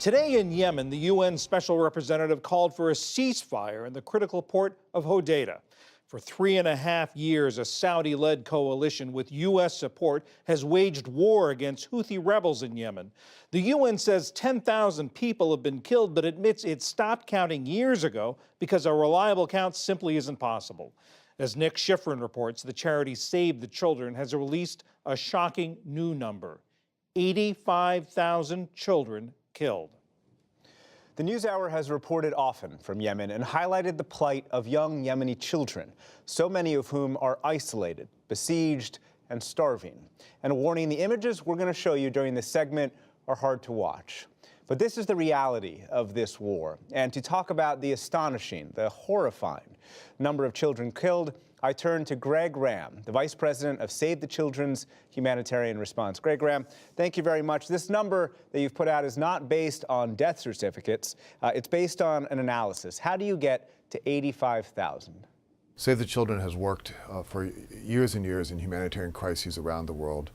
Today in Yemen, the UN Special Representative called for a ceasefire in the critical port of Hodeidah. For 3.5 years, a Saudi-led coalition with U.S. support has waged war against Houthi rebels in Yemen. The UN says 10,000 people have been killed, but admits it stopped counting years ago because a reliable count simply isn't possible. As Nick Schifrin reports, the charity Save the Children has released a shocking new number: 85,000 children killed. The NewsHour has reported often from Yemen and highlighted the plight of young Yemeni children, so many of whom are isolated, besieged, and starving. And a warning, the images we're going to show you during this segment are hard to watch. But this is the reality of this war. And to talk about the astonishing, the horrifying number of children killed, I turn to Greg Ramm, the Vice President of Save the Children's Humanitarian Response. Greg Ramm, thank you very much. This number that you've put out is not based on death certificates. It's based on an analysis. How do you get to 85,000? Save the Children has worked for years and years in humanitarian crises around the world.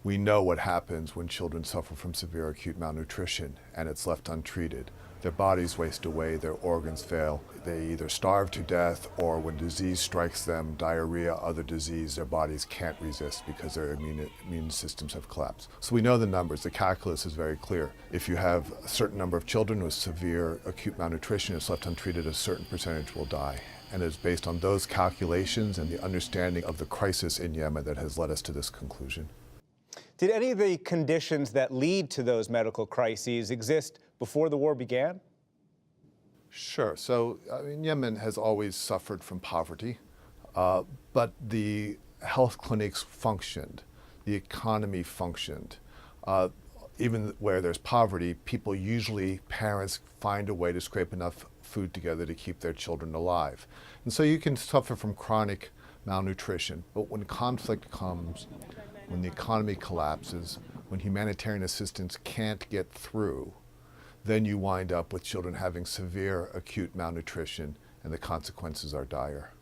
We know what happens when children suffer from severe acute malnutrition and it's left untreated. Their bodies waste away, their organs fail. They either starve to death, or when disease strikes them, diarrhea, other disease, their bodies can't resist because their immune systems have collapsed. So we know the numbers. The calculus is very clear. If you have a certain number of children with severe acute malnutrition, it's left untreated, a certain percentage will die. And it's based on those calculations and the understanding of the crisis in Yemen that has led us to this conclusion. Did any of the conditions that lead to those medical crises exist before the war began? Sure. So Yemen has always suffered from poverty, but the health clinics functioned, the economy functioned. Even where there's poverty, parents find a way to scrape enough food together to keep their children alive. And so you can suffer from chronic malnutrition, but when conflict comes, when the economy collapses, when humanitarian assistance can't get through, then you wind up with children having severe acute malnutrition, and the consequences are dire.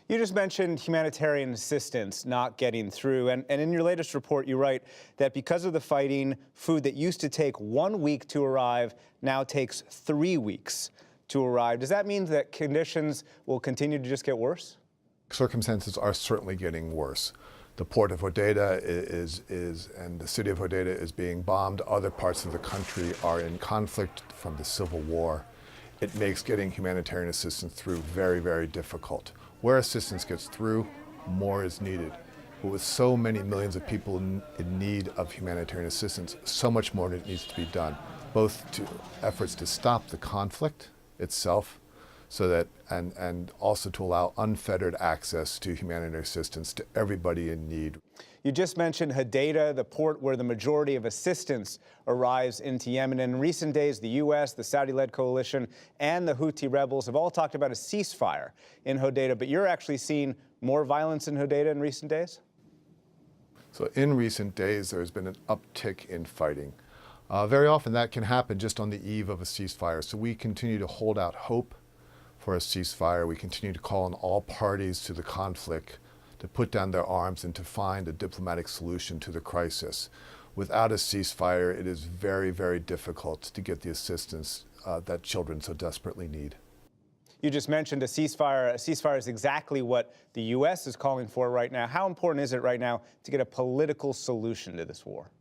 You just mentioned humanitarian assistance not getting through, and in your latest report you write that because of the fighting, food that used to take 1 week to arrive now takes 3 weeks to arrive. Does that mean that conditions will continue to just get worse? Circumstances are certainly getting worse. The port of Hodeidah and the city of Hodeidah is being bombed. Other parts of the country are in conflict from the civil war. It makes getting humanitarian assistance through very, very difficult. Where assistance gets through, more is needed. But with so many millions of people in need of humanitarian assistance, so much more needs to be done, both to efforts to stop the conflict itself, so that, and also to allow unfettered access to humanitarian assistance to everybody in need. You just mentioned Hodeidah, the port where the majority of assistance arrives into Yemen. And in recent days, the U.S., the Saudi-led coalition, and the Houthi rebels have all talked about a ceasefire in Hodeidah. But you're actually seeing more violence in Hodeidah in recent days? So in recent days, there's been an uptick in fighting. Very often that can happen just on the eve of a ceasefire. So we continue to hold out hope for a ceasefire. We continue to call on all parties to the conflict to put down their arms and to find a diplomatic solution to the crisis. Without a ceasefire, it is very, very difficult to get the assistance that children so desperately need. You just mentioned a ceasefire. A ceasefire is exactly what the U.S. is calling for right now. How important is it right now to get a political solution to this war?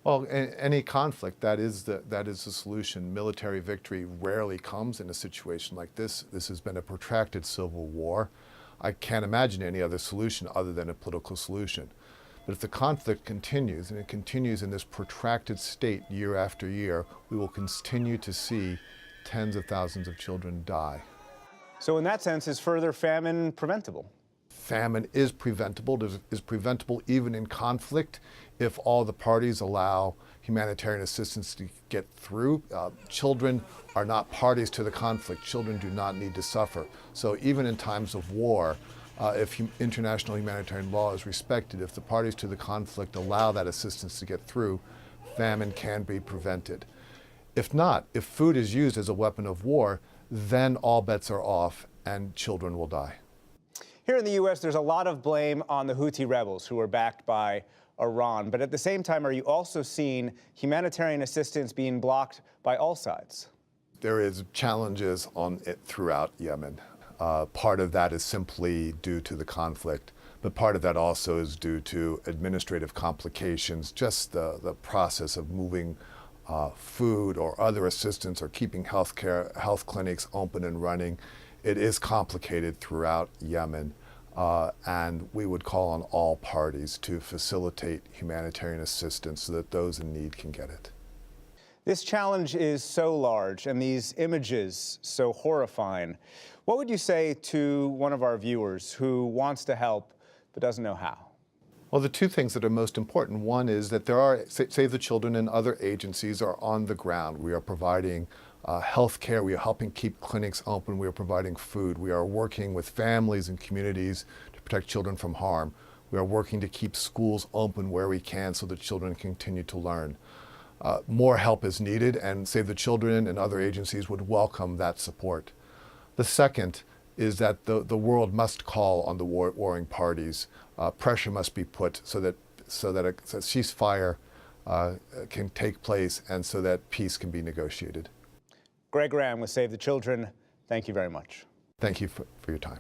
Well, any conflict, that is the solution. Military victory rarely comes in a situation like this. This has been a protracted civil war. I can't imagine any other solution other than a political solution. But if the conflict continues, and it continues in this protracted state year after year, we will continue to see tens of thousands of children die. So in that sense, is further famine preventable? Famine is preventable even in conflict if all the parties allow humanitarian assistance to get through. Children are not parties to the conflict. Children do not need to suffer. So even in times of war, if international humanitarian law is respected, if the parties to the conflict allow that assistance to get through, famine can be prevented. If not, if food is used as a weapon of war, then all bets are off and children will die. Here in the U.S., there's a lot of blame on the Houthi rebels who are backed by Iran. But at the same time, are you also seeing humanitarian assistance being blocked by all sides? There is challenges on it throughout Yemen. Part of that is simply due to the conflict, but part of that also is due to administrative complications, just the process of moving food or other assistance or keeping health clinics open and running. It is complicated throughout Yemen, and we would call on all parties to facilitate humanitarian assistance so that those in need can get it. This challenge is so large and these images so horrifying. What would you say to one of our viewers who wants to help but doesn't know how? Well, the two things that are most important, one is that there are Save the Children and other agencies are on the ground. We are providing health care. We are helping keep clinics open. We are providing food. We are working with families and communities to protect children from harm. We are working to keep schools open where we can so that children continue to learn. More help is needed, and Save the Children and other agencies would welcome that support. The second is that the world must call on the warring parties. Pressure must be put so that a ceasefire can take place and so that peace can be negotiated. Greg Ramm with Save the Children, thank you very much. Thank you for your time.